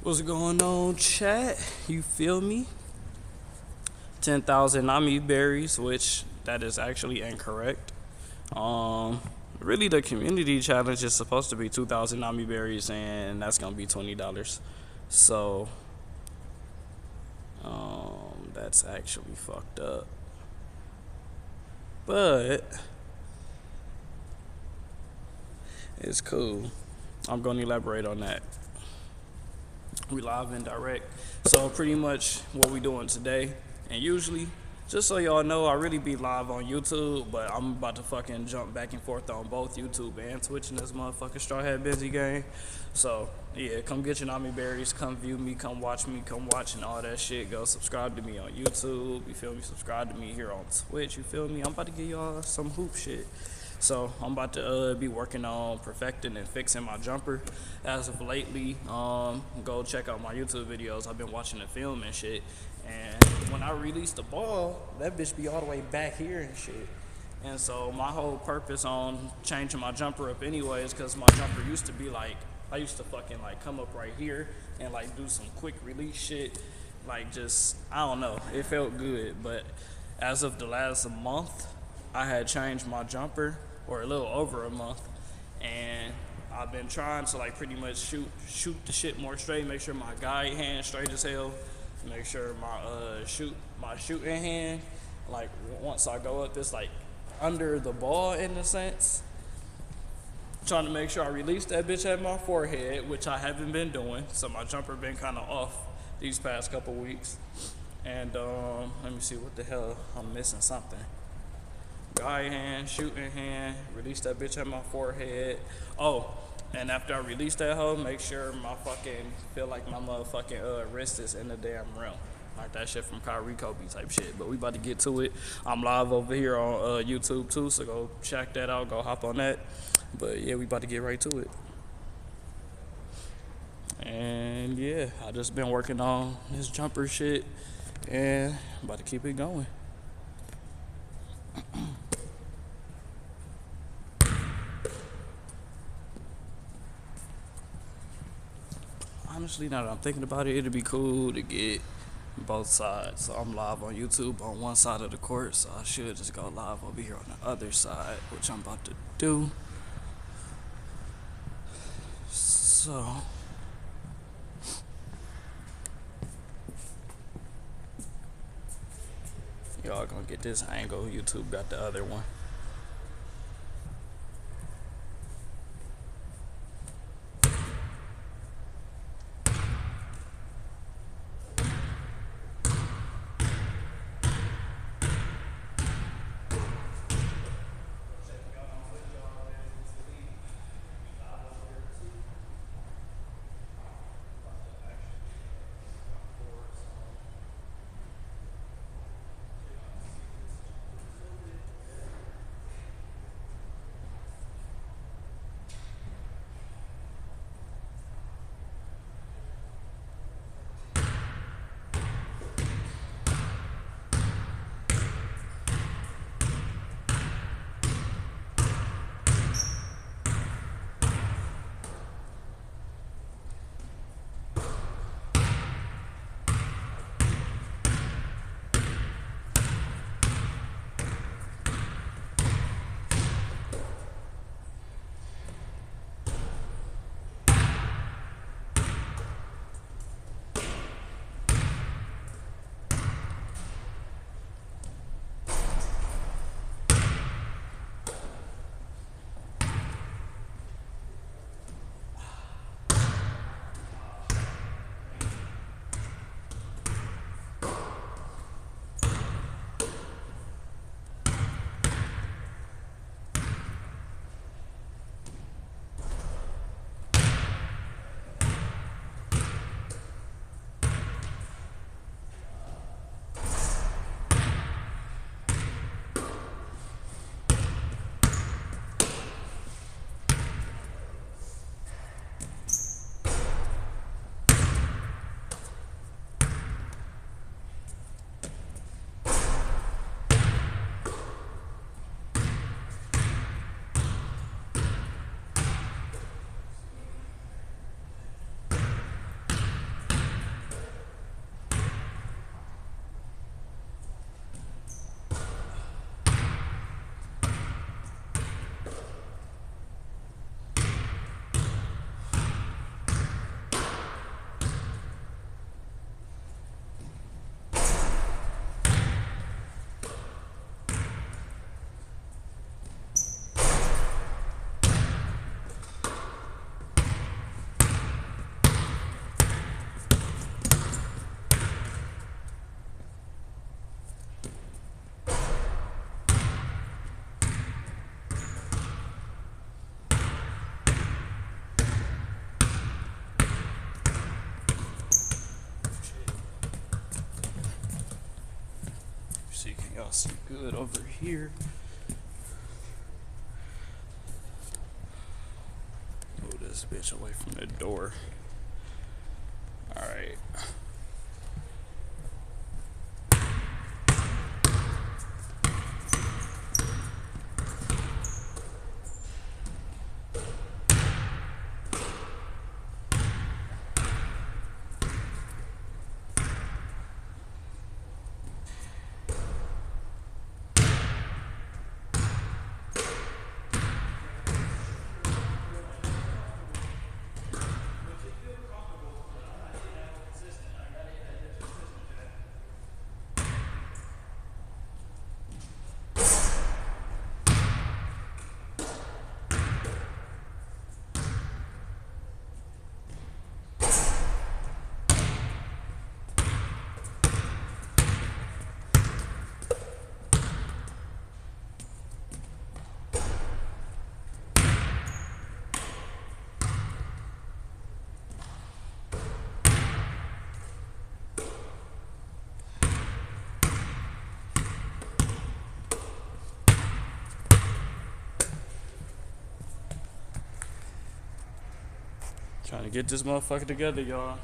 What's going on, chat? You feel me? 10,000 Nami berries, which that is actually incorrect. Um, really, the community challenge is supposed to be 2,000 Nami berries, and that's gonna be $20. So, that's actually fucked up. But it's cool. I'm gonna elaborate on that. We live and direct. So pretty much what we doing today, and usually, just so y'all know, I really be live on YouTube, but I'm about to fucking jump back and forth on both YouTube and Twitch in this motherfucking Straw Hat Busy game. So yeah, come get your Nami berries, come view me, come watch and all that shit. Go subscribe to me on YouTube. You feel me? Subscribe to me here on Twitch. You feel me? I'm about to give y'all some hoop shit. So I'm about to be working on perfecting and fixing my jumper as of lately. Go check out my YouTube videos. I've been watching the film and shit. And when I release the ball, that bitch be all the way back here and shit. And so my whole purpose on changing my jumper up anyways, because my jumper used to be like, I used to fucking like come up right here and like do some quick release shit. Like just, I don't know, it felt good. But as of the last month, I had changed my jumper, or a little over a month, and I've been trying to like pretty much shoot the shit more straight, make sure my guide hand straight as hell, make sure my shooting hand, like once I go up, it's like under the ball in a sense. Trying to make sure I release that bitch at my forehead, which I haven't been doing. So my jumper been kind of off these past couple weeks. And let me see what the hell I'm missing something. Guide hand, shooting hand, release that bitch at my forehead. Oh, and after I release that hoe, make sure my fucking feel like my motherfucking wrist is in the damn rim. Like that shit from Kyrie Kobe type shit. But we about to get to it. I'm live over here on YouTube too, so go check that out. Go hop on that. But yeah, we about to get right to it. And yeah, I just been working on this jumper shit, and about to keep it going. Honestly, now that I'm thinking about it, it'd be cool to get both sides. So I'm live on YouTube on one side of the court, so I should just go live over here on the other side, which I'm about to do. So y'all gonna get this angle. YouTube got the other one. y'all see good over here. Move this bitch away from the door. Alright. Trying to get this motherfucker together, y'all.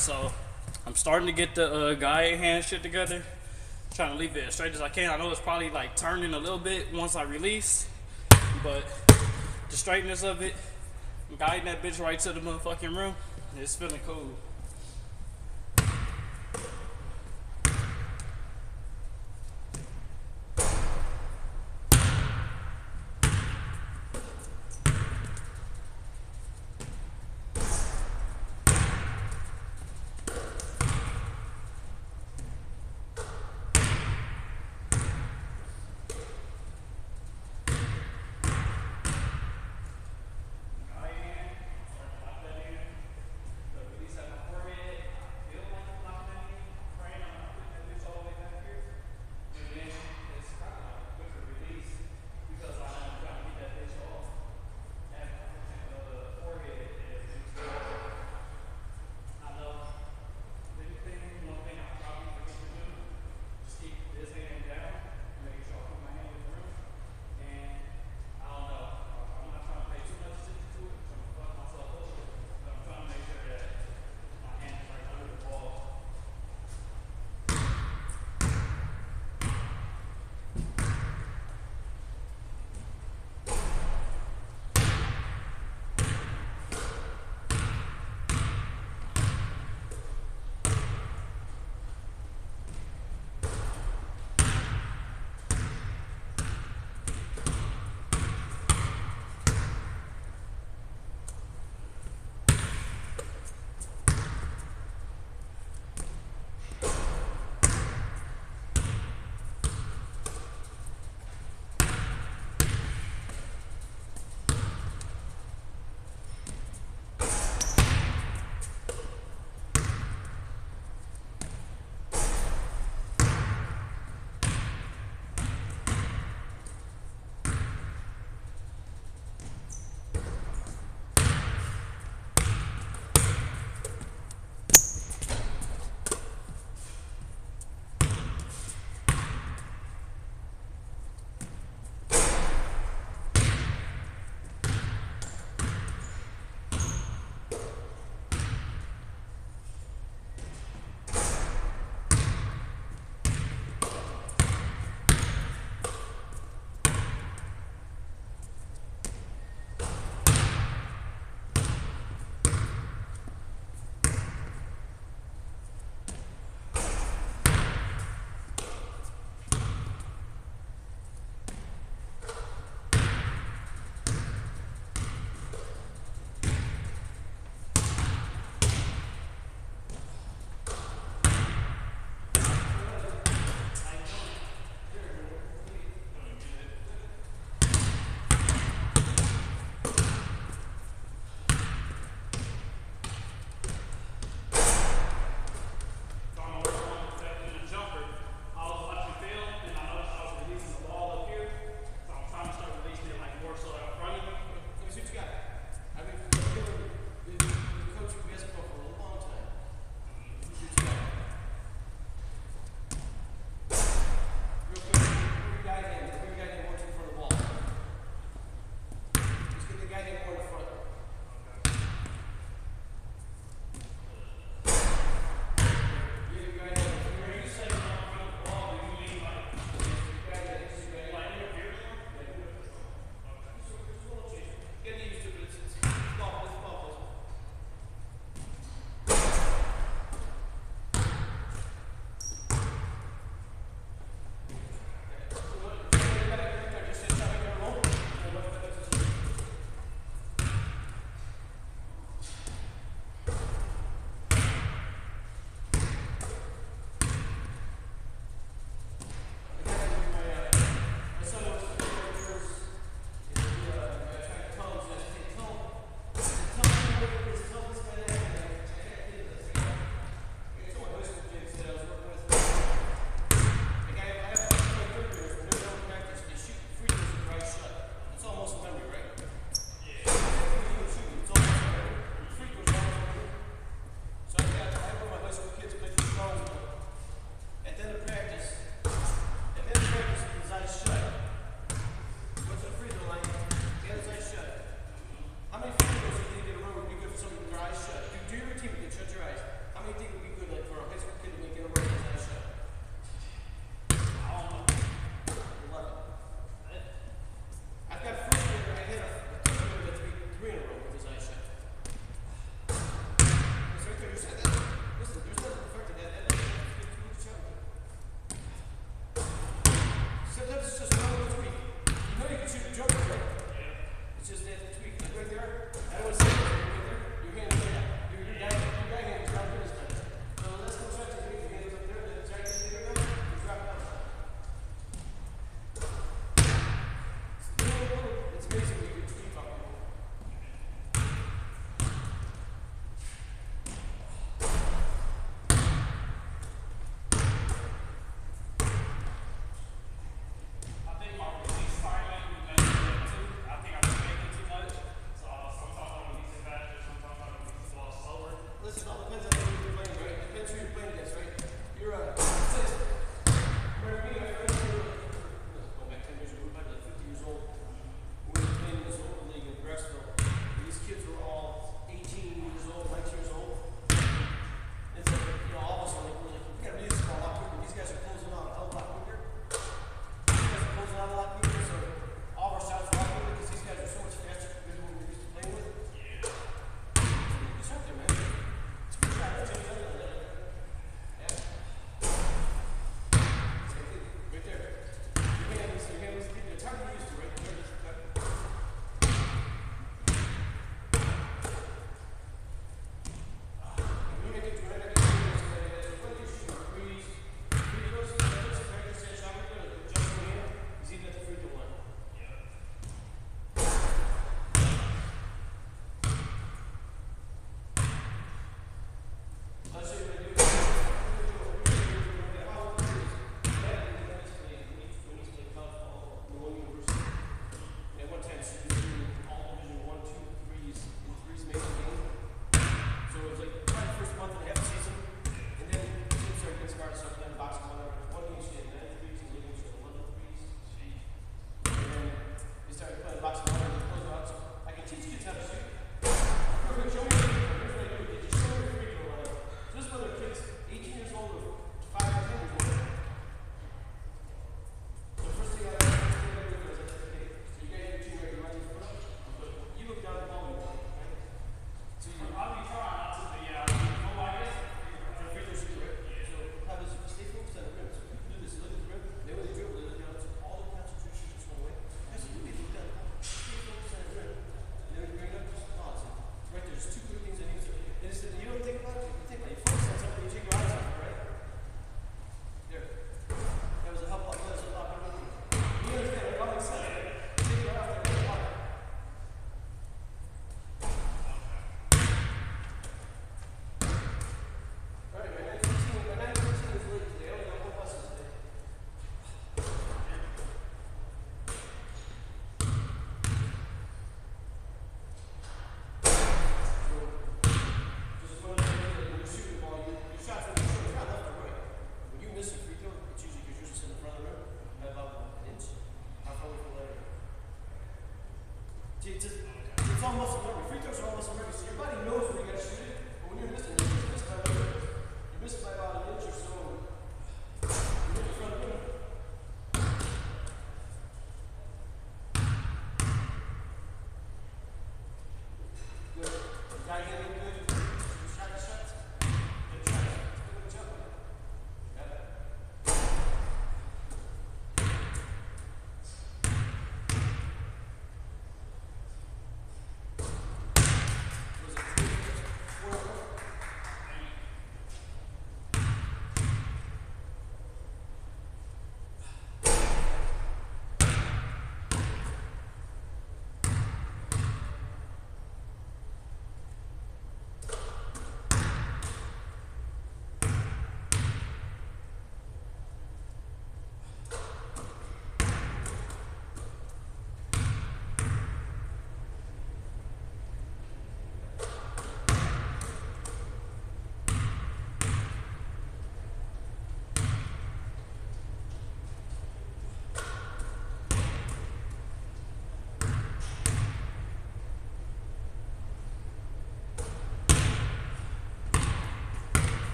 so I'm starting to get the guide hand shit together. Trying to leave it as straight as I can. I know it's probably like turning a little bit once I release, but the straightness of it, I'm guiding that bitch right to the motherfucking room. It's feeling cool.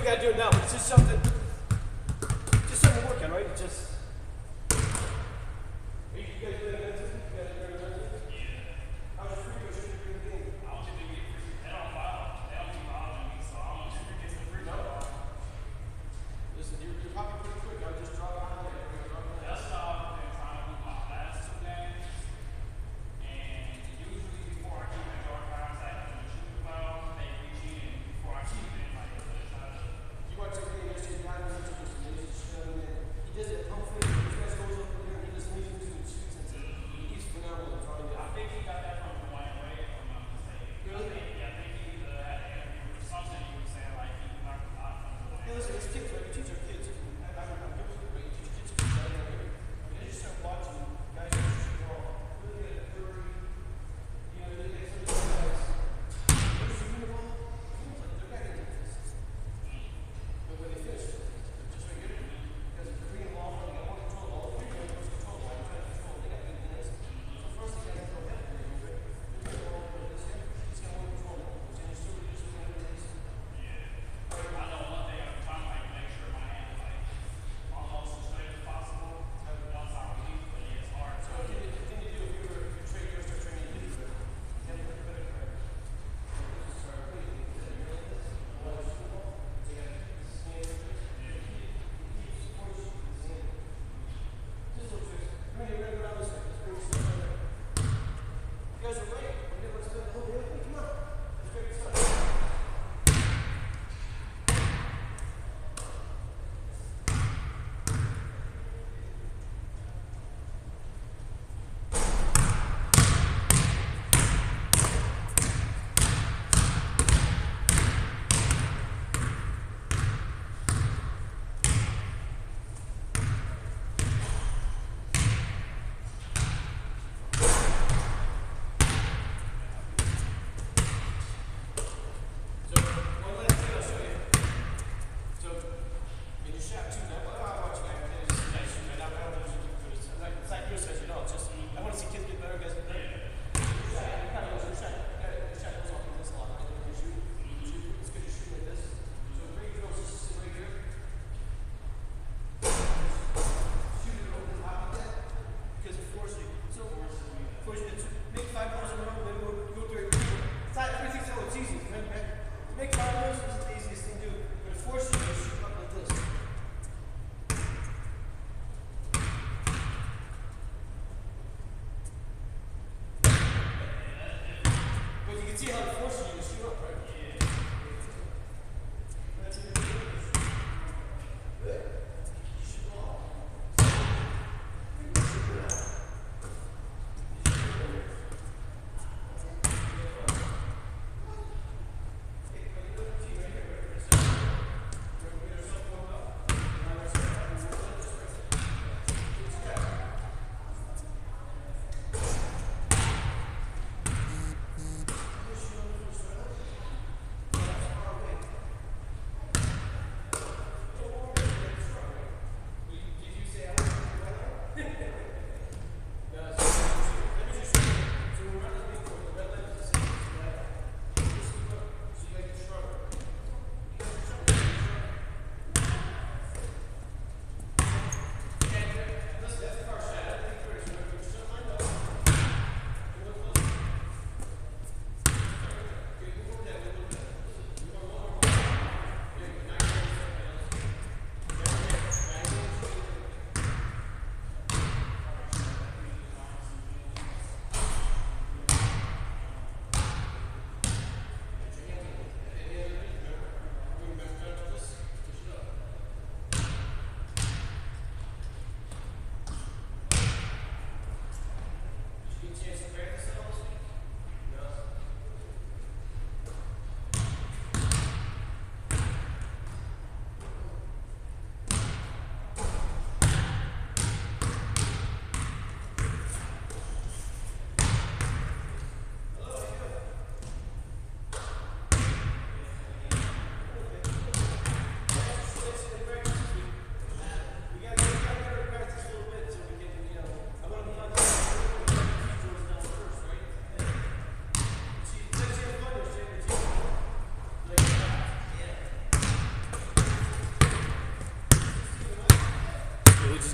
gotta do it now, but it's just something to work on, right? It's just. You guys doing that too? You guys doing that too? How's your free throw shooting during the game? I don't think they get free. They don't foul. They don't be fouling me, so I don't think they get some free throw. Listen, you're probably pretty quick. I'll just draw it on there. That's how I've been trying to do my last two games. And usually before I keep in dark contact and shoot the foul, they reach in before I keep it. Like, they try to. You watch the game yesterday, Ryan Mitchell just amazing shooting, and he does it pump fake. He just goes over there and he just leaves into the shoots and he's phenomenal at trying to. I think he got that from Dwayne Wade, if I'm not mistaken. Really? I think he had an interview or something. He was saying like he knocked a lot from Dwayne. Hey, listen, it's tips, right? You teach our kids. I'm good with it, but you teach kids to be better. I mean, I just start watching guys who shoot the ball. Really at Curry, you know, they get some of those guys. They're shooting the ball. It's like they're not going to get this. But when they finish, they're just right here. Because they're bringing the ball, they got more control of the ball. They're trying to control the ball. They're trying to control it. They got good minutes. So first they got to go ahead and move it. They're trying to ball over this guy. He's got more control of the ball. So you're still reducing the minutes. I know one thing I'm trying to like make sure my hand is like almost as straight as possible. Once I release, but yeah, it's hard. So what can you do if you're training, you're start training to do it? You have to put it right. This is our way. Is that your this? Well, it's the ball. So you got to keep the hand straight. Keep support his hand. Just look fix. Come here, you're around this way. Let's bring this stuff right. You guys are right. Let's do it. Oh, really? Come on. Let's break this up. So one last thing I'll show you. So in your shot too, now I watch you guys. It's a nice shoot. I don't know if you do it. It's like your session. No, it's just I want to see kids get better, guys get better. Your shot, you kind of lose your shot. Your shot goes off in this line. Right? When you shoot, it's good to shoot like this. So great throws. Just sit right here. Shoot it over the top of that because it forces you. So forces you to make 5 balls in a row, then go through it. It's not everything's so it's easy. Right? Make 5 balls is the easiest thing to do, but it forces you to shoot up like this. But you can see how it forces you to shoot up, right? Yeah. That's it. Good. You shoot the ball.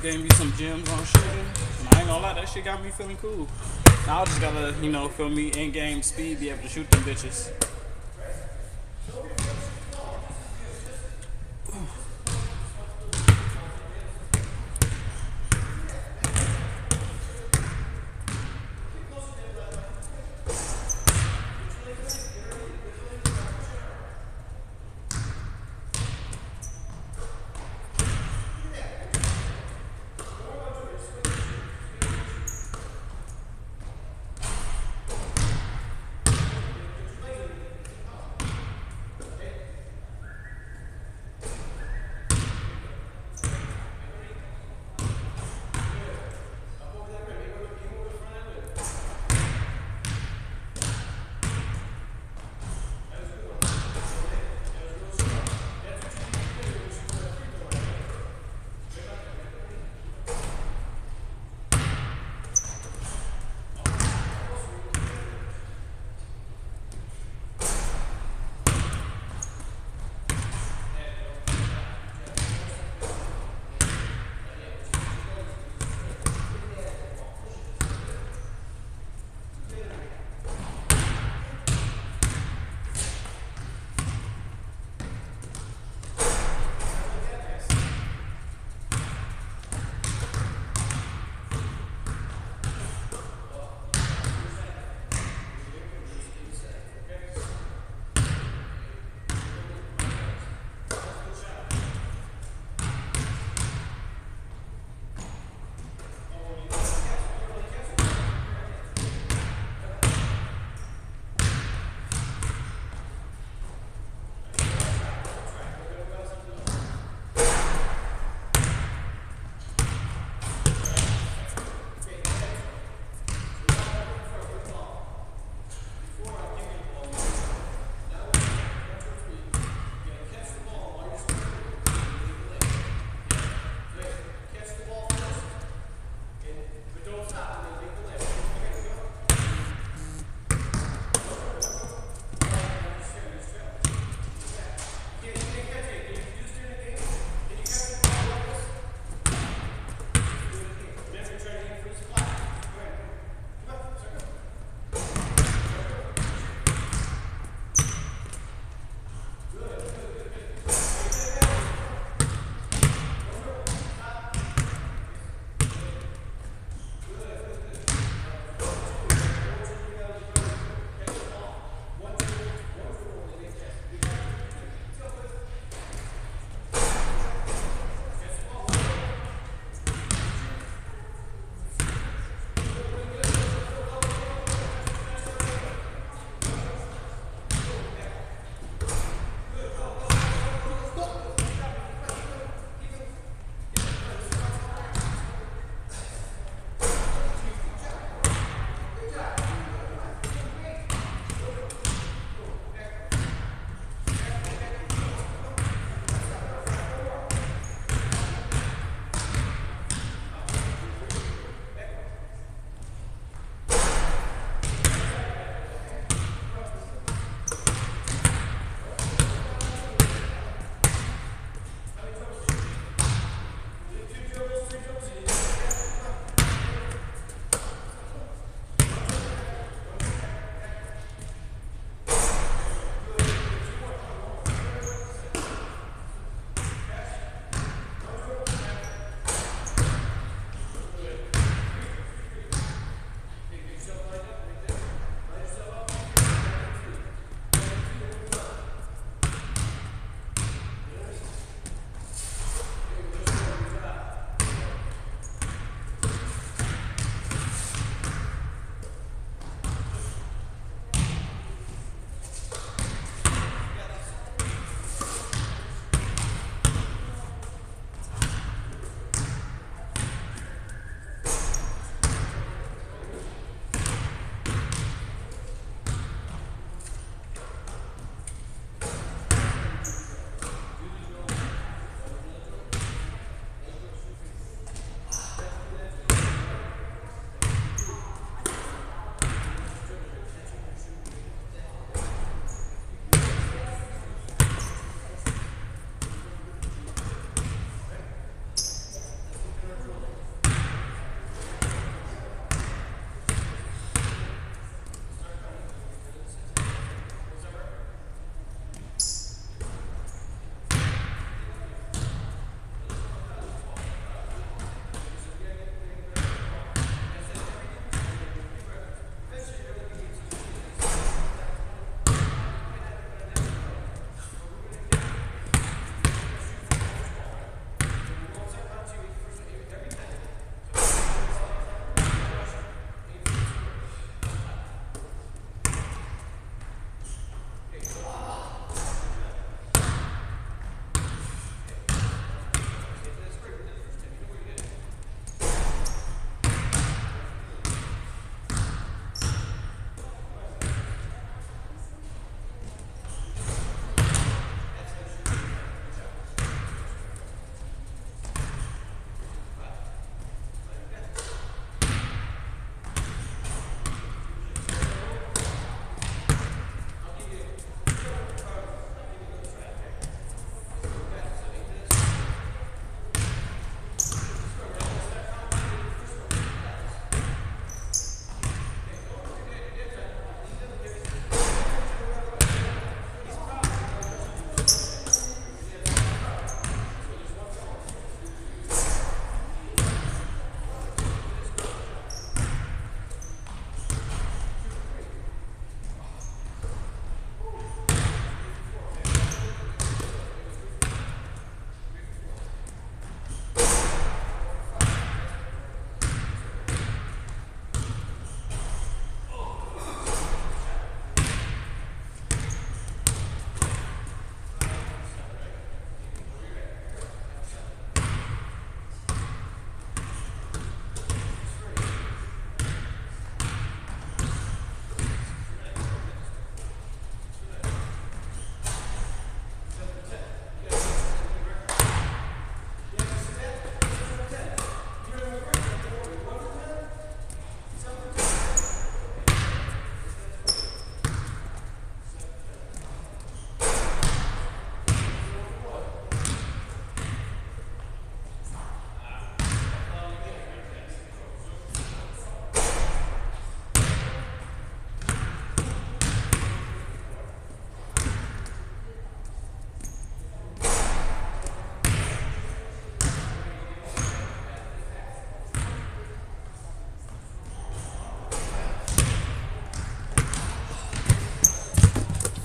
gave me some gems on shooting. And I ain't gonna lie, that shit got me feeling cool. Now I just gotta, feel me, in-game speed, be able to shoot them bitches.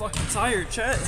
fucking tired, chat.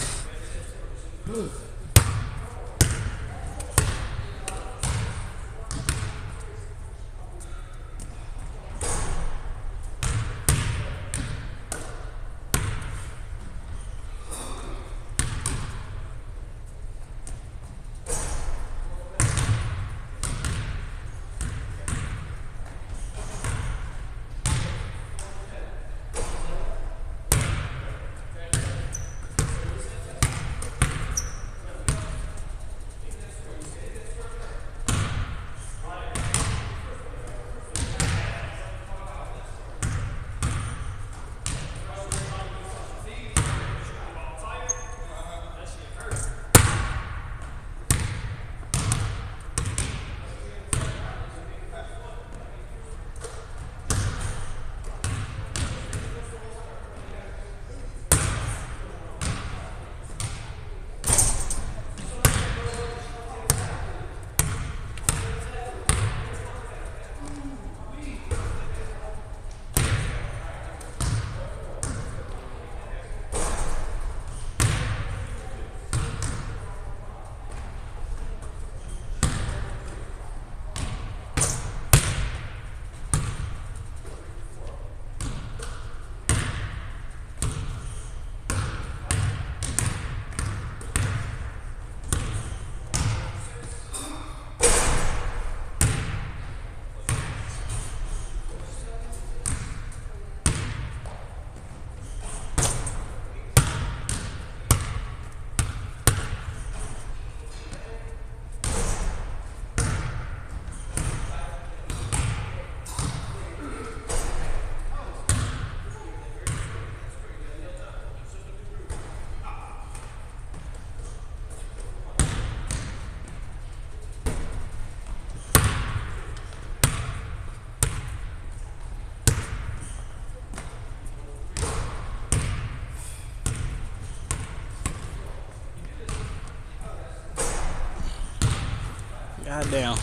Goddamn.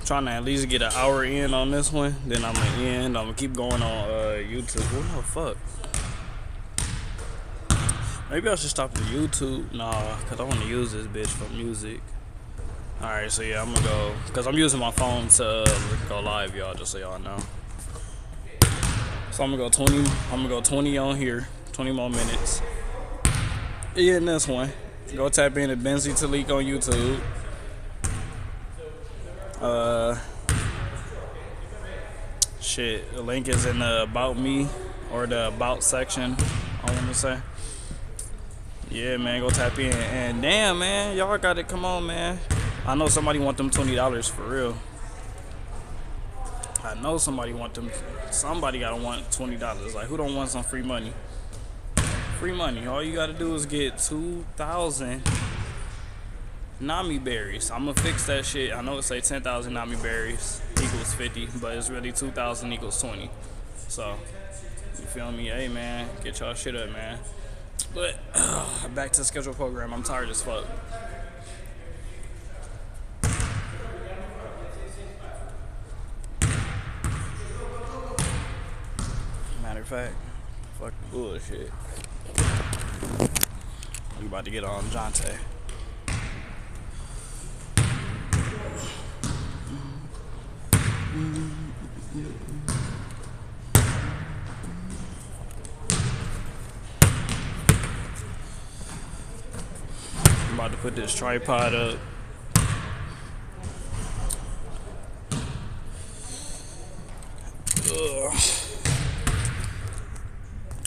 Trying to at least get an hour in on this one. Then I'm gonna end. I'm gonna keep going on YouTube. What the fuck? Maybe I should stop the YouTube. Nah, cause I want to use this bitch for music. All right, so yeah, I'm gonna go. Cause I'm using my phone to go live, y'all. Just so y'all know. So I'm gonna go 20. I'm gonna go 20 on here. 20 more minutes. Yeah, in this one. Go tap into Benzie Talik on YouTube. Shit, the link is in the About Me or the About section, I want to say. Yeah, man, go tap in. And damn, man, y'all got it. Come on, man. I know somebody want them $20 for real. I know somebody want them. Somebody gotta want $20. Like, who don't want some free money? Free money. All you gotta do is get 2,000 Nami berries. I'm gonna fix that shit. I know it say 10,000 Nami berries equals 50, but it's really 2,000 equals 20. So, you feel me? Hey, man, get y'all shit up, man. But back to the scheduled program. I'm tired as fuck. Matter of fact, fuck the bullshit. We about to get on Jonte. I'm about to put this tripod up.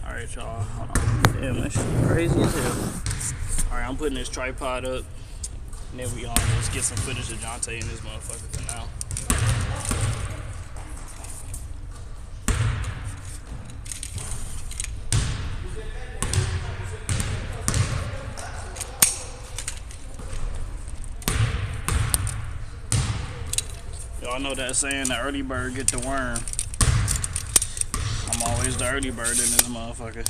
Alright, y'all. Hold on. Damn, that shit crazy as hell. Alright, I'm putting this tripod up. And then we let's get some footage of Jonte and this motherfucker for now. Y'all know that saying, the early bird get the worm. I'm always the early bird in this motherfucker.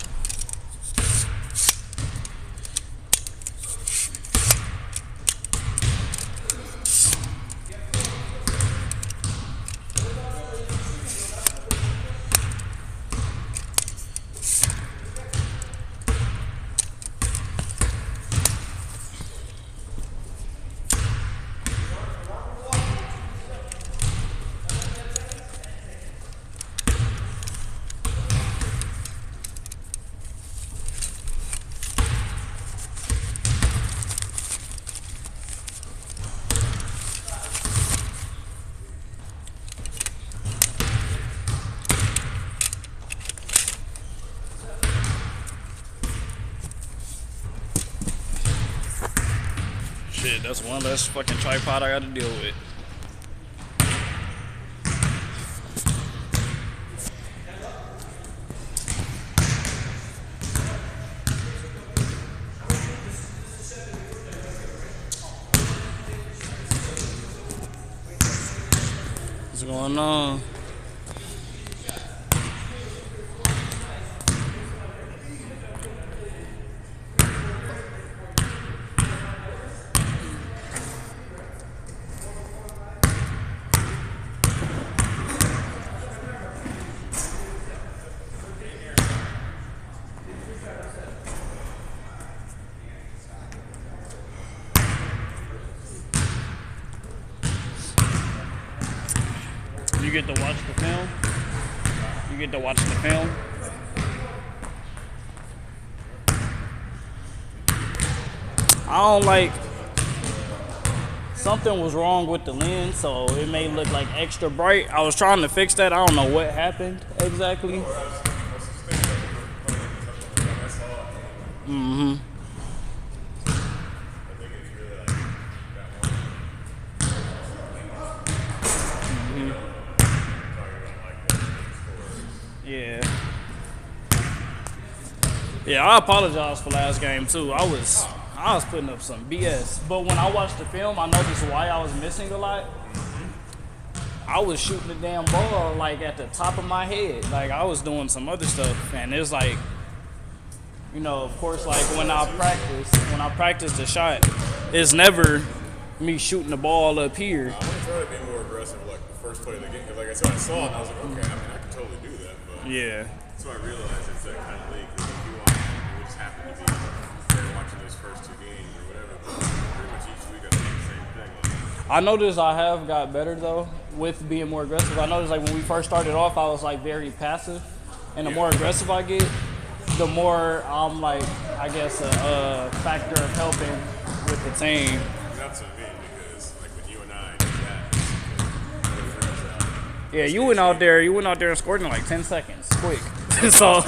Shit, that's one less fucking tripod I got to deal with. What's going on? You get to watch the film? You get to watch the film? I don't like... Something was wrong with the lens, so it may look like extra bright. I was trying to fix that. I don't know what happened exactly. Mm-hmm. Yeah. Yeah, I apologize for last game too. I was putting up some BS. But when I watched the film, I noticed why I was missing a lot. I was shooting the damn ball like at the top of my head. Like I was doing some other stuff. And it's like, you know, of course, like when I practice the shot, it's never me shooting the ball up here. I want to try to be more aggressive like the first play of the game. Because like I said, I saw it and I was like, okay, I mean, I can totally do that. But Yeah. so I realized it's that kind of league. Because if you want, we just happen to be there watching those first two games or whatever. But pretty much each week I think the same thing. Like, I noticed I have got better though with being more aggressive. I noticed like when we first started off, I was like very passive, and the more aggressive I get, the more I'm like, I guess a factor of helping with the team. that's what I mean. Because like when you and I did that, Yeah, you went out there and scored in like 10 seconds, quick. So I was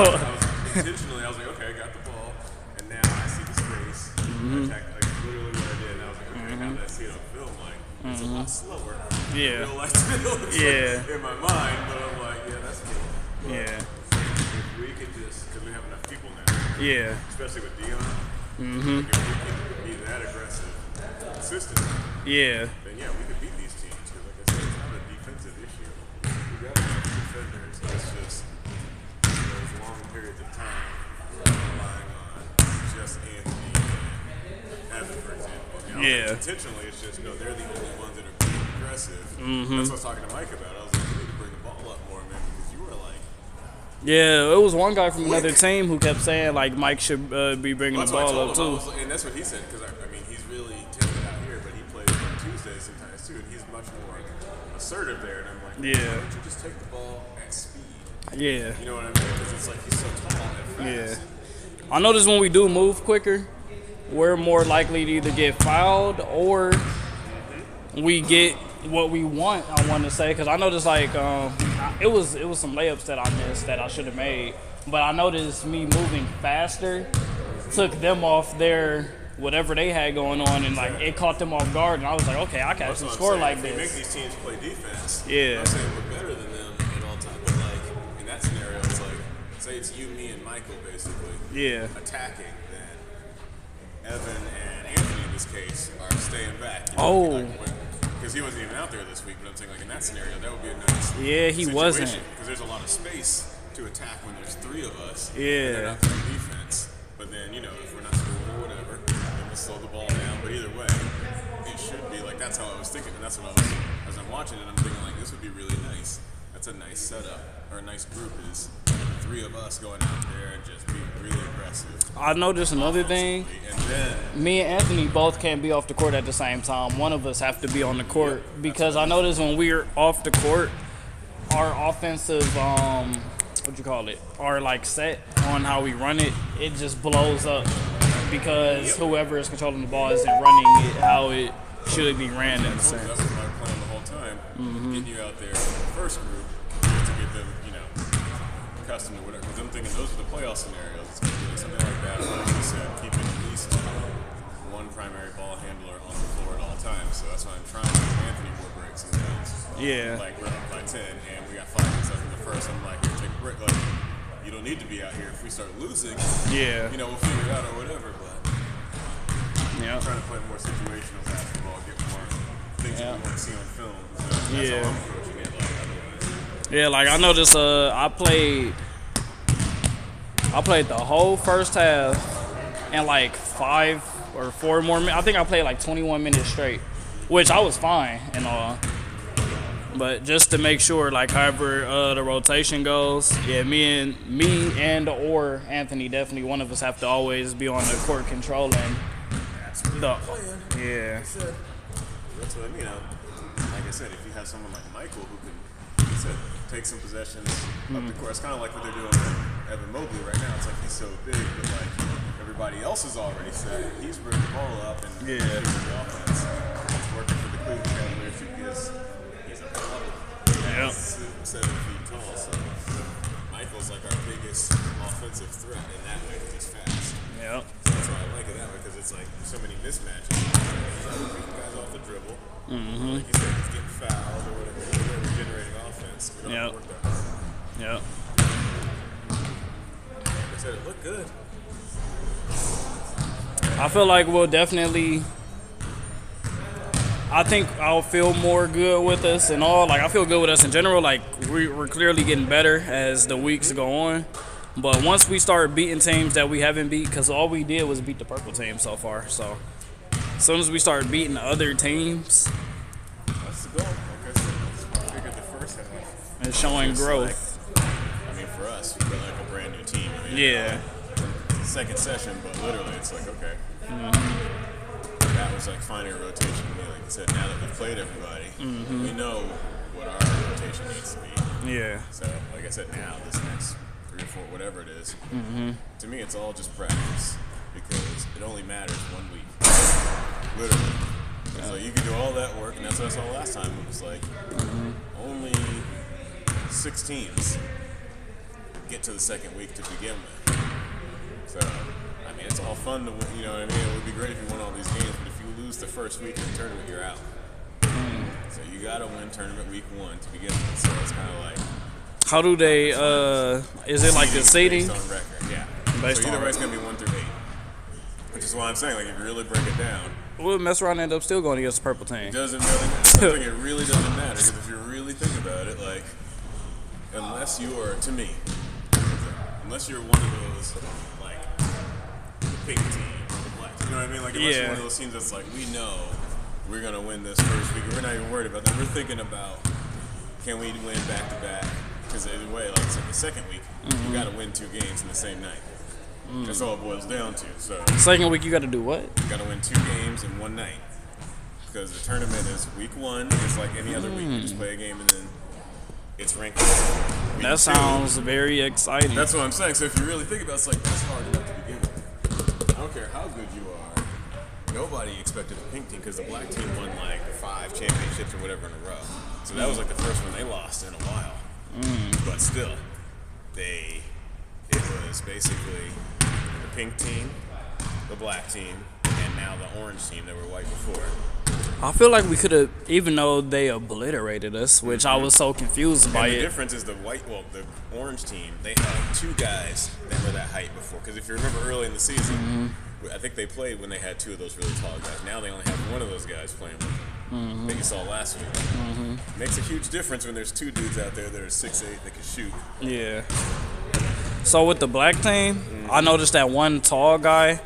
intentionally, I was like, okay, I got the ball, and now I see the space. I attacked, like literally what I did, and I was like, okay, now that I see it on film, like it's a lot slower. Yeah. Real life feels Yeah. in my mind, but I'm like, yeah, that's cool. But yeah, if we could just, because we have enough people now, yeah, especially with Dion, like if we can be that aggressive consistently, yeah, then yeah, we could beat these teams. Because like I said, it's not a defensive issue. We got enough defenders. It's just those long periods of time relying on just Anthony and Evan, for example. You know, Yeah. intentionally, it's just they're the only ones that are being aggressive. That's what I was talking to Mike about. I was like, you need to bring the ball up more, man, because you were like. yeah. It was one guy from another team who kept saying like Mike should be bringing the That's what I ball told up him. I too. was like, and that's what he said, because I mean, he's really timid out here, but he plays on Tuesdays sometimes too, and he's much more assertive there. And I'm like, Yeah. why don't you just take the ball at speed? Yeah, You know what I mean? Because it's like he's so tall and fast. yeah. I notice when we do move quicker, we're more likely to either get fouled or we get what we want. I want to say because I noticed like it was some layups that I missed that I should have made, but I noticed me moving faster took them off their whatever they had going on, and like it caught them off guard, and I was like, okay, I can That's actually what I'm score saying. like If we make this. these teams play defense, Yeah. I'm saying we're better than them at all times. But like in that scenario, it's like say it's you, me, and Michael basically Yeah, attacking, then Evan and Anthony in this case are staying back. Oh. Because he wasn't even out there this week, but I'm saying like in that scenario, that would be a nice Yeah, he wasn't. because there's a lot of space to attack when there's three of us. Yeah. And they're not playing defense. But then, if we're not scoring or whatever, then we'll slow the ball down. But either way, it should be like that's how I was thinking, and that's what I was as I'm watching it. I'm thinking like this would be really nice. That's a nice setup or a nice group is three of us going out there and just being really aggressive. I noticed another thing. And then Me and Anthony both can't be off the court at the same time. One of us have to be on the court because I noticed when we're off the court, our offensive, our like set on how we run it, it just blows up because whoever is controlling the ball isn't running it how it should be ran in a that sense. was my plan the whole time. Getting you out there in the first group to get them, accustomed to whatever. Because I'm thinking those are the playoff scenarios. It's going to be like something like that. Or like you said, keeping at least one primary ball handler on the Yeah. Like we're up by 10 and we got 5 minutes left in the first. I'm like, here, take a break. Like, you don't need to be out here. If we start losing, Yeah. you know, we'll figure it out or whatever. But Yeah. trying to play more situational basketball, get more things that we want to see on film. So that's Yeah. how I'm approaching it. Like, otherwise, Yeah, like I noticed I played the whole first half and like 5 or 4 more minutes. I think I played like 21 minutes straight, which I was fine and all. But just to make sure, like however the rotation goes, yeah, me and or Anthony, definitely one of us have to always be on the court controlling the. Yeah. that's what I mean. Like I said, if you have someone like Michael who can, like I said, take some possessions up the court, it's kind of like what they're doing with Evan Mobley right now. It's like he's so big, but like everybody else is already set. He's bringing the ball up and Yeah. shooting the offense. It's working for the Cleveland Cavaliers too because he's a Yeah. 7 feet tall. So Michael's like our biggest offensive threat in that way because he's fast. Yeah. So that's why I like it that way because it's like so many mismatches. He's not beating guys off the dribble. Like you said, he's getting fouled or whatever. We're generating offense. We don't have to work that hard. Yeah. Like I said, it looked good. I feel like we'll definitely. I think I'll feel more good with us and all. Like I feel good with us in general. Like we're clearly getting better as the weeks go on. But once we start beating teams that we haven't beat, because all we did was beat the purple team so far. So as soon as we start beating other teams, That's the goal. Like I said, I figured the first half. it's showing It's growth. like, I mean, for us, we've got like a brand new team. I mean, Yeah. Second session, but literally, it's like, okay. That was like finding a rotation to me. Like I said, now that we've played everybody, we know what our rotation needs to be. Yeah. So, like I said, now this next 3 or 4, whatever it is, to me, it's all just practice because it only matters 1 week. Literally. So you can do all that work, and that's what I saw last time. It was like only 6 teams get to the second week to begin with. So, I mean, it's all fun to win, you know what I mean? It would be great if you won all these games, but if you lose the first week in the tournament, you're out. So you gotta win tournament week 1 to begin with. So it's kind of like How do they? Is it like the seeding? based on record, yeah. Based So either on way, it's gonna be 1 through 8, which is why I'm saying, like, if you really break it down, We'll mess around and end up still going against the purple team. it doesn't really matter. I think it really doesn't matter because if you really think about it, like, unless you are, to me, unless you're one of those, like, the pink team, or the black team, you know what I mean? Like, unless you're Yeah. one of those teams that's like, we know we're gonna win this first week, we're not even worried about that. We're thinking about, can we win back to back? Because either way, like I said, the second week, you gotta win 2 games in the same night. That's all it boils down to. So Second week, you got to do what? you gotta win 2 games in one night. Because the tournament is week 1, it's like any other week. You just play a game and then it's ranked. Week That 2. sounds very exciting. That's what I'm saying. So if you really think about it, it's like that's hard enough to begin with. I don't care how good you are. Nobody expected the pink team because the black team won like 5 championships or whatever in a row. So that was like the first one they lost in a while. But still, it was basically the pink team, the black team, and now the orange team that were white before. I feel like we could have, even though they obliterated us, which I was so confused by And the it. difference is the orange team, they had 2 guys that were that height before. Because if you remember early in the season, I think they played when they had 2 of those really tall guys. Now they only have 1 of those guys playing with them. That you saw last week. Makes a huge difference when there's 2 dudes out there that are 6'8" that can shoot. Yeah. So with the black team, I noticed that one tall guy.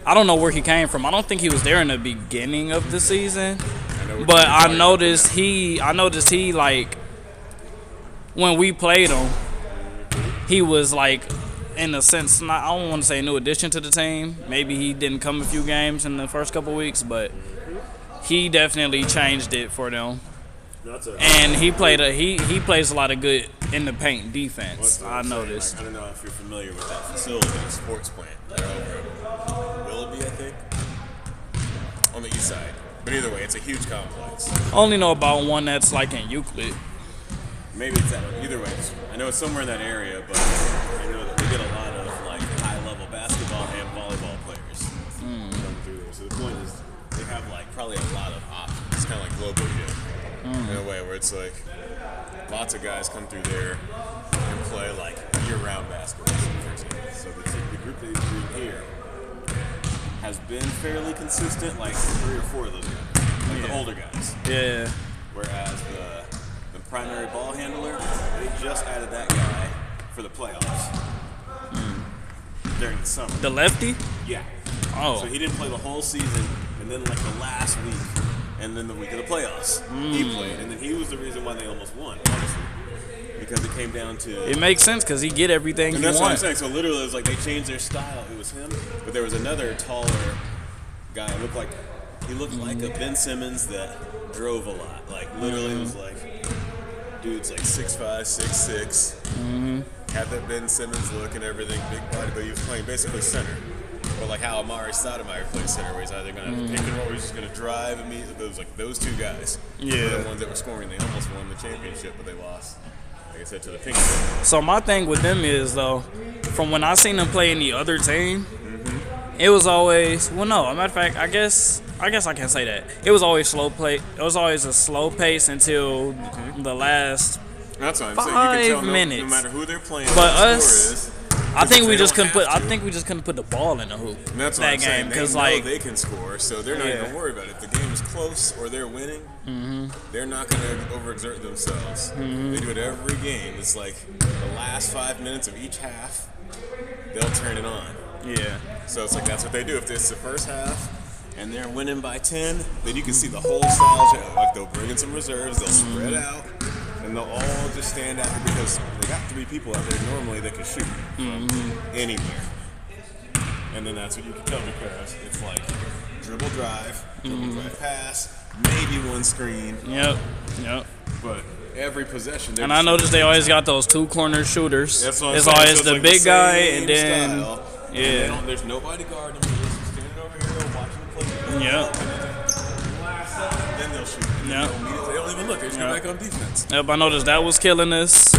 I don't know where he came from. I don't think he was there in the beginning of the season. But I noticed he like when we played him, he was like in a sense not, I don't want to say a new addition to the team. Maybe he didn't come a few games in the first couple weeks, but he definitely changed it for them. And he plays a lot of good in the paint defense. I noticed. Like, I don't know if you're familiar with that facility, the sports plant. They're over at Willoughby, I think, on the east side. But either way, it's a huge complex. I only know about one that's like in Euclid. Maybe it's that one. Either way, I know it's somewhere in that area, but I know that they get a lot of like high-level basketball and volleyball players come through there. So the point is, they have like probably a lot of options. It's kind of like Global Gym. in a way where it's like lots of guys come through there and play like year-round basketball, for example. So the group that he's doing here has been fairly consistent, like 3 or 4 of those guys, like the older guys. Yeah. Whereas the primary ball handler, they just added that guy for the playoffs during the summer. The lefty? Yeah. Oh. So he didn't play the whole season, and then like the last week, and then the week of the playoffs, he played, and then he was the reason why they almost won, honestly, because it came down to. It makes sense because he get everything And he that's what I'm wants. saying. So literally, it was like they changed their style. It was him, but there was another taller guy. He looked like a Ben Simmons that drove a lot. Like literally, it was like dude's like 6'5", 6'6". Had that Ben Simmons look and everything, big body, but he was playing basically center. Or like how Amari Stoudemire plays center, where he's either going to pick and roll or he's just going to drive immediately. It was like those 2 guys. Yeah. Were the ones that were scoring. They almost won the championship, but they lost. Like I said, to the Pink. So my thing with them is though, from when I seen them play in the other team, it was always no. As a matter of fact, I guess I can't say that. It was always slow play. It was always a slow pace until the last. That's what I'm 5 saying. You can tell minutes. No matter who they're playing, But what the us, score is, I think we they just don't couldn't put. have I to. think we just couldn't put the ball in the hoop. And that's what that I'm saying. game They because know like they can score, so they're not Yeah. even worried about it. If the game is close or they're winning, they're not going to overexert themselves. They do it every game. It's like the last 5 minutes of each half, they'll turn it on. yeah. So it's like that's what they do. If it's the first half and they're winning by 10, then you can see the whole style. Like they'll bring in some reserves, they'll spread out, and they'll all just stand out there because they got 3 people out there normally that can shoot from anywhere. And then that's what you can tell because it's like dribble drive pass, maybe one screen, Yep. but every possession. they're And I just noticed they shooting. always got those 2 corner shooters. That's what I'm It's saying. always So the like big guy same and then style, and yeah. they don't- there's nobody guarding them. They're just standing over here watching the play. Yep. Then they'll shoot. And Yep. they don't even look. They just go Yep. back on defense. Yep, I noticed that was killing us.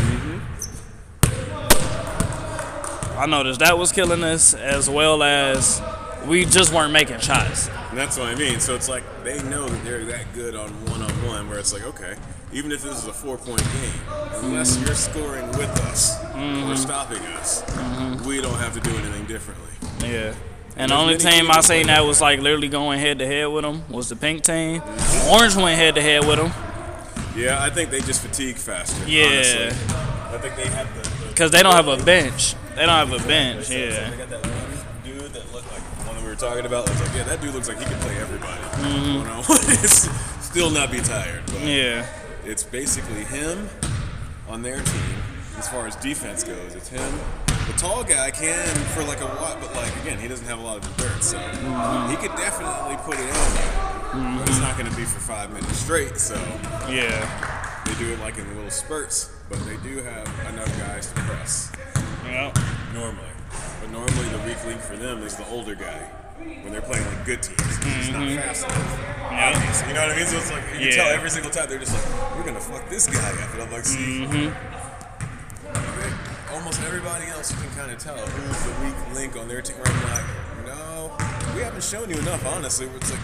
I noticed that was killing us as well as we just weren't making shots. And that's what I mean. So it's like they know that they're that good on one-on-one where it's like, okay, even if this is a 4-point game, unless you're scoring with us or stopping us, we don't have to do anything differently. Yeah. And the There's only many team teams I seen like that was like literally going head to head with them was the pink team. Orange went head to head with them Yeah, I think they just fatigue faster. Yeah. Honestly. I think they have the because they don't have a bench. They don't have a bench. So it's like Yeah. they got that one dude that looked like the one that we were talking about. I was like, yeah, that dude looks like he can play everybody. You know? It's still not be tired. But Yeah. it's basically him on their team as far as defense goes. It's him. The tall guy can for like a while, but like again, he doesn't have a lot of endurance, so he could definitely put it on there. But it's not going to be for 5 minutes straight. So Yeah. they do it like in little spurts, but they do have enough guys to press Yep. normally. But normally the weak link for them is the older guy when they're playing like good teams. He's not fast enough. Obviously, you know what I mean? So it's like you can tell Yeah. every single time they're just like, we're gonna fuck this guy up, and I'm like, see. Almost everybody else you can kind of tell who's the weak link on their team. Where I'm like, no, we haven't shown you enough, honestly. Where it's like,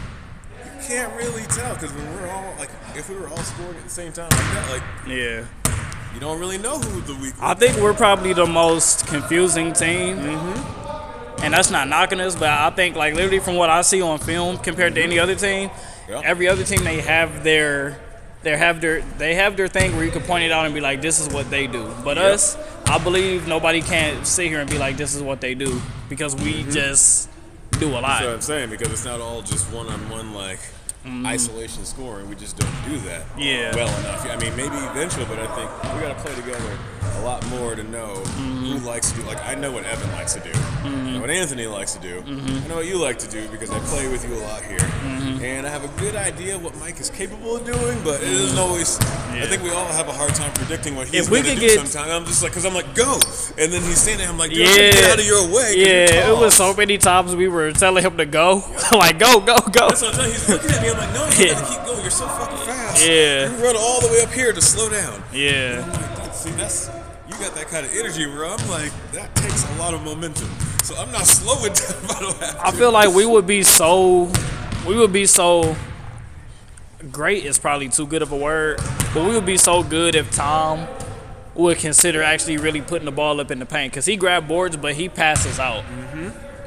you can't really tell because when we're all like, if we were all scoring at the same time like that, like Yeah. you don't really know who the weak link. I think we're probably the most confusing team. And that's not knocking us, but I think like literally from what I see on film compared to any other team, Yeah. every other team they have their thing where you can point it out and be like, this is what they do. But us, I believe nobody can sit here and be like, this is what they do because we just do a lot. That's what I'm saying, because it's not all just one-on-one like isolation scoring. We just don't do that Yeah. well enough. I mean, maybe eventually, but I think we got to play together a lot more to know who likes to do. Like, I know what Evan likes to do. I know what Anthony likes to do. I know what you like to do because I play with you a lot here. And I have a good idea what Mike is capable of doing, but it isn't always. I think we all have a hard time predicting what he's If we going to could do get- sometimes. I'm just like, because I'm like, go. And then he's standing there, I'm like, dude, Yeah. get out of your way. 'cause you're Yeah, it was tall. so many times we were telling him to go. Like, go. That's what I'm saying. He's looking at me. I'm like, no, you gotta keep going. You're so fucking fast. Yeah. You run all the way up here to slow down. Yeah. I'm like, dude, see, you got that kind of energy where I'm like, that takes a lot of momentum. So I'm not slowing down if I don't have to. I feel like we would be so great is probably too good of a word, but we would be so good if Tom would consider actually really putting the ball up in the paint, because he grab boards, but he passes out.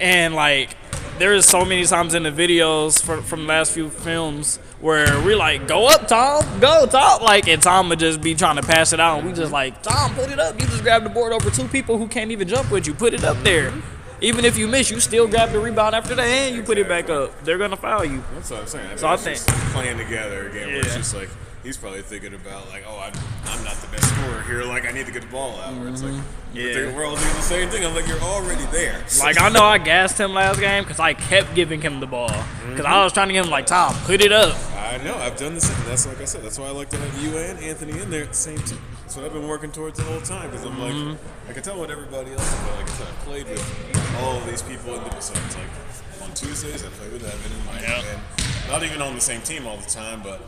And like, there is so many times in the videos from the last few films where we're like, go up, Tom, go, Tom. Like, and Tom would just be trying to pass it out, and we just like, Tom, put it up. You just grab the board over two people who can't even jump with you. Put it up there. Even if you miss, you still grab the rebound after that, and you put it back up. They're going to foul you. That's what I'm saying. So I it's think- just playing together again, where it's just like he's probably thinking about like, oh, I'm not the best scorer here. Like, I need to get the ball out. Where it's like, we're all doing the same thing. I'm like, you're already there. Like, I know I gassed him last game because I kept giving him the ball. Because I was trying to get him like, Tom, put it up. I know. I've done the same. That's like I said. That's why I like to have you and Anthony in there at the same team. That's what I've been working towards the whole time. Because I'm like, I can tell what everybody else is. But like I said, I played with all of these people in the. So it's like on Tuesdays I play with Evan and Mike, and not even on the same team all the time, but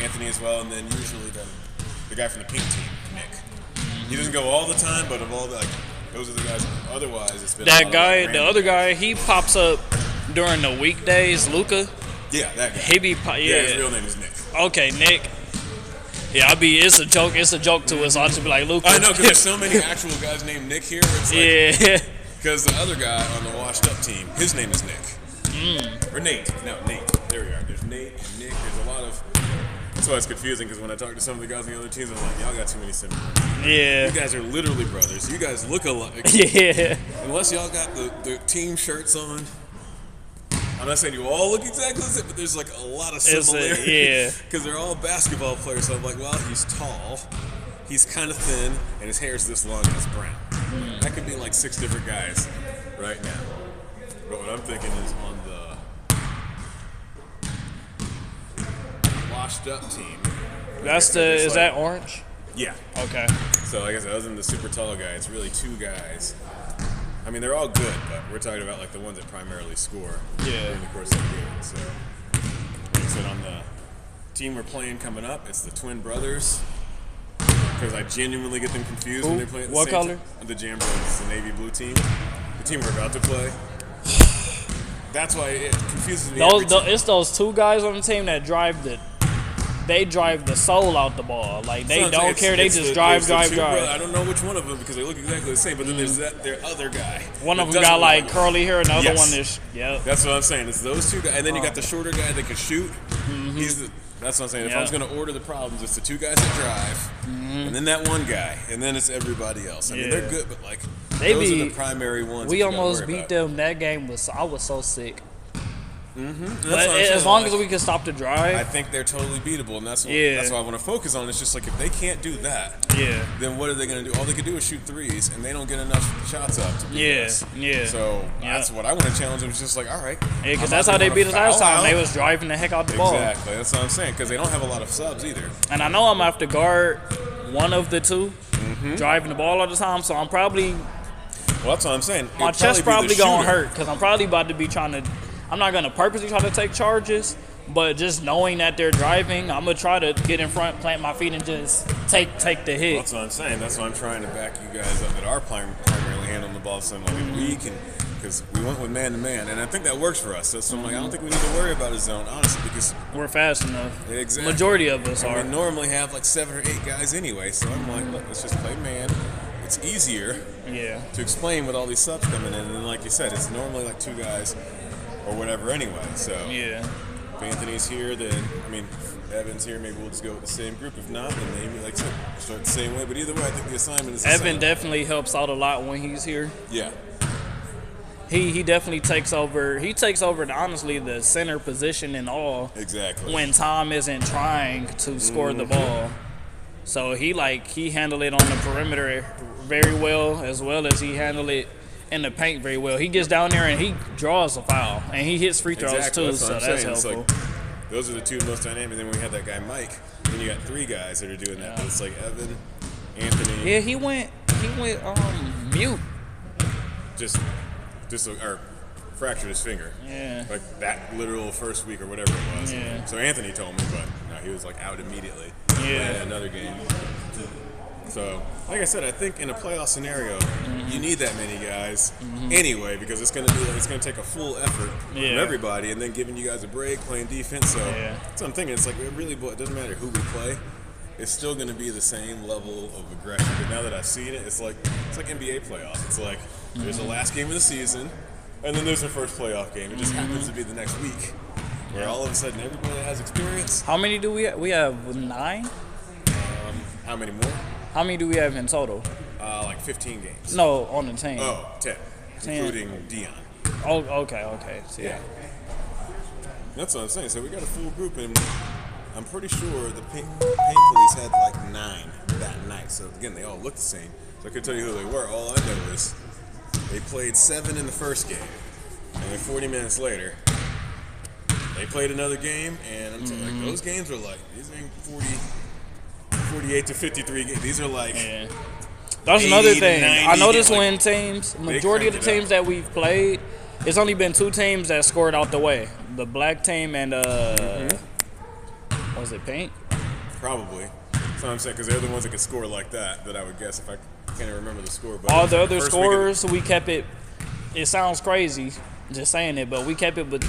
Anthony as well, and then usually the guy from the pink team, Nick. He doesn't go all the time, but of all the, like, those are the guys. Otherwise, it's been a lot That of, guy, like, the random other guys. guy, he pops up during the weekdays, Luca. Yeah, that guy. He be, Yeah, his real name is Nick. Okay, Nick. Yeah, it's a joke. It's a joke to us. I'll just be like, Luca. I know, because there's so many actual guys named Nick here. Where it's like, Yeah. because the other guy on the washed up team, his name is Nick. Or Nate. No, Nate. There we are. There's Nate and Nick. There's a lot of. That's why it's confusing, because when I talk to some of the guys on the other teams, I'm like, y'all got too many siblings. Yeah. You guys are literally brothers. You guys look alike. Yeah. Unless y'all got the team shirts on. I'm not saying you all look exactly the same, but there's like a lot of similarities. yeah. Because they're all basketball players. So I'm like, well, he's tall, he's kind of thin, and his hair's this long and it's brown. That could be like 6 different guys right now. But what I'm thinking is on the washed up team. That's it's is that orange? Yeah. Okay. So like I said, other than the super tall guy, it's really 2 guys. I mean, they're all good, but we're talking about like the ones that primarily score during the course of the game. So, like I said, on the team we're playing coming up, it's the twin brothers. Because I genuinely get them confused when they're playing at the What same color? time. The Jam Brothers, the navy blue team. The team we're about to play. That's why it confuses me. every time. It's those 2 guys on the team that drive the soul out the ball. Like, they Sometimes don't care. They it's just the- drive. there's the 2 brothers. I don't know which one of them because they look exactly the same. But then there's their other guy. One of that them doesn't got like look curly hair, and the other Yes. one is That's what I'm saying. It's those 2 guys, and then you got the shorter guy that can shoot. That's what I'm saying. If I was going to order the problems, it's the 2 guys that drive, and then that one guy, and then it's everybody else. I mean, they're good, but like those are the primary ones. We that you gotta almost worry beat about. them. That game I was so sick. That's But what I'm saying, as long like, as we can stop the drive, I think they're totally beatable, and that's what, Yeah. that's what I want to focus on. It's just like if they can't do that, yeah, then what are they going to do? All they can do is shoot threes, and they don't get enough shots up to beat Yeah, us. yeah. So that's what I want to challenge them. It's just like, all right, because I'm that's not how they gonna beat us last foul time. They out. was driving the heck out the ball. Exactly. That's what I'm saying. Because they don't have a lot of subs either. And I know I'm gonna have to guard one of the 2 driving the ball all the time. So I'm probably Well, that's what I'm saying. my It'd chest be the probably gonna shooter. hurt because I'm probably about to be trying to. I'm not gonna purposely try to take charges, but just knowing that they're driving, I'm gonna try to get in front, plant my feet, and just take the hit. That's what I'm saying. That's why I'm trying to back you guys up that are primarily handling the ball something like we can, because we went with man to man, and I think that works for us. So I'm like, I don't think we need to worry about a zone, honestly, because We're fast enough. exactly. Majority of us I are. mean, normally have like 7 or 8 guys anyway. So I'm like, look, let's just play man. It's easier Yeah. to explain with all these subs coming in, and then like you said, it's normally like 2 guys or whatever anyway. So Yeah. if Anthony's here, then I mean, if Evan's here, maybe we'll just go with the same group. If not, then maybe like I said, start the same way. But either way, I think the assignment is the Evan same. definitely helps out a lot when he's here. Yeah. He definitely takes over. He takes over, honestly, the center position and all Exactly. when Tom isn't trying to score the ball. So he handled it on the perimeter very well as he handled it in the paint very well. He gets down there and he draws a foul and he hits free throws Exactly. too. That's what So I'm that's saying. helpful. It's like, those are the 2 most dynamic. Then we had that guy Mike. Then you got 3 guys that are doing that. But it's like Evan, Anthony, Yeah, he went mute. just or fractured his finger. Yeah. Like that literal first week or whatever it was. Yeah. So Anthony told me, but no, he was like out immediately. Yeah. And another game. So, like I said, I think in a playoff scenario, you need that many guys anyway, because it's going to take a full effort from everybody, and then giving you guys a break, playing defense. So that's what I'm thinking. It's like it doesn't matter who we play. It's still going to be the same level of aggression. But now that I've seen it, it's like NBA playoffs. It's like there's the last game of the season, and then there's the first playoff game. It just happens to be the next week, where all of a sudden everybody that has experience. How many do we have? We have 9? How many more? How many do we have in total? Like 15 games. No, on the team. Oh, 10. 10. Including Dion. Oh, okay. So, Yeah. That's what I'm saying. So we got a full group, and I'm pretty sure the paint police had like 9 that night. So again, they all look the same. So I could tell you who they were. All I know is they played 7 in the first game, and then 40 minutes later, they played another game, and I'm telling you, like, those games are like, these ain't 48 to 53 games. These are like. Yeah. That's another 80 to thing. 90 I noticed like, when teams, majority of the crank it teams that we've played, it's only been 2 teams that scored out the way. The black team and what was it, Paint? Probably. That's what I'm saying, because they're the ones that can score like that I would guess if I can't even remember the score. But All the other first scorers, we kept it. It sounds crazy just saying it, but we kept it with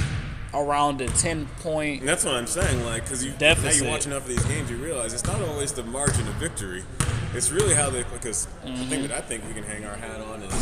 around the 10-point. And that's what I'm saying, like, because now Deficit. you watch enough of these games, you realize it's not always the margin of victory. It's really how they, because the thing that I think we can hang our hat on is,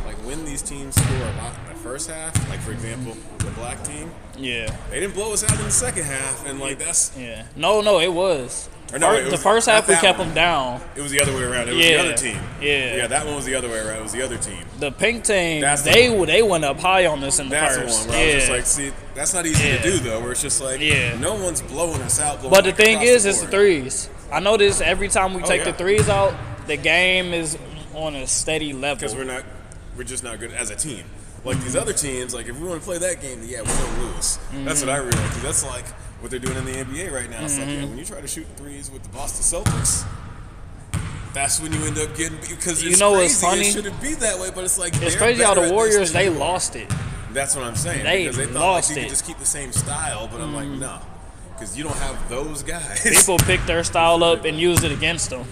like, when these teams score a lot in the first half, like, for example, the black team, Yeah. they didn't blow us out in the second half, and, like, that's. Yeah. No, it was. Or no, it The was first not half we that kept one. them down. It was the other way around. It was Yeah. the other team. Yeah. That one was the other way around. It was the other team. The pink team, That's the they went up high on us in the That's first. the one where I was just like, see, that's not easy to do, though, where it's just like, no one's blowing us out. But the thing across is, it's the board. threes. I notice every time we take yeah. the threes out, the game is on a steady level. Because we're just not good as a team. Like these other teams, like if we want to play that game, then yeah, we're gonna lose. That's what I realize. Because that's like what they're doing in the NBA right now. It's like, yeah, when you try to shoot threes with the Boston Celtics, that's when you end up getting, because it's what's crazy. funny? It shouldn't be that way, but it's like It's they're crazy how better the at this Warriors, than they you are. lost it. That's what I'm saying. They because they thought lost like, you it. could just keep the same style, but I'm like, no, because you don't have those guys. People picked their style up and used it against them.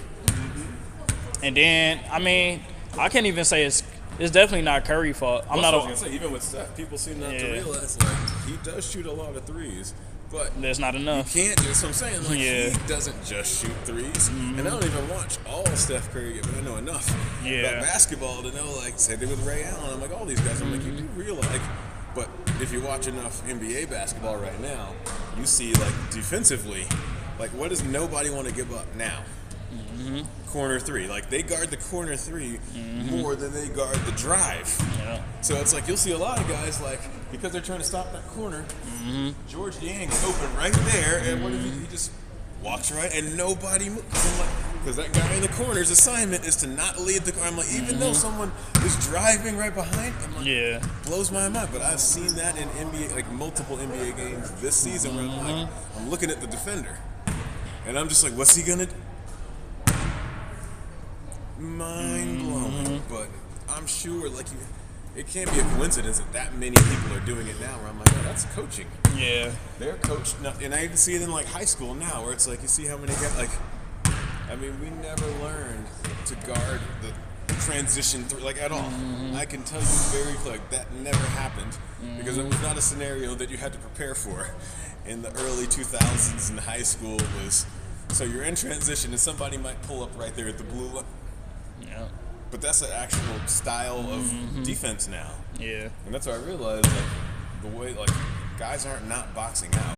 And then, I mean, I can't even say it's definitely not Curry's fault. I'm Well, not. I was gonna say, even with Steph, people seem not to realize like he does shoot a lot of threes, but There's not enough. can't. That's what I'm saying. Like Yeah. he doesn't just shoot 3s, and I don't even watch all Steph Curry, but I know enough about basketball to know. Like, say they with Ray Allen, I'm like all these guys. I'm like, you do realize, like, but if you watch enough NBA basketball right now, you see like defensively, like what does nobody want to give up now? Corner 3, like they guard the corner 3 more than they guard the drive. Yeah. So it's like you'll see a lot of guys like because they're trying to stop that corner. George Niang's open right there, and what if he just walks right and nobody moves? Because that guy in the corner's assignment is to not lead the. I'm like, even though someone is driving right behind, I'm like, blows my mind. But I've seen that in NBA, like multiple NBA games this season, where I'm like, I'm looking at the defender, and I'm just like, what's he gonna do? Mind blowing, but I'm sure like it can't be a coincidence that many people are doing it now. Where I'm like, oh, that's coaching. Yeah. They're coached, and I even see it in like high school now, where it's like you see how many guys like. I mean, we never learned to guard the transition through like at all. I can tell you very clearly that never happened because it was not a scenario that you had to prepare for. In the early 2000s in high school was so you're in transition and somebody might pull up right there at the blue line. Yeah. But that's an actual style of defense now. Yeah. And that's what I realized, like, the way, like, guys aren't not boxing out.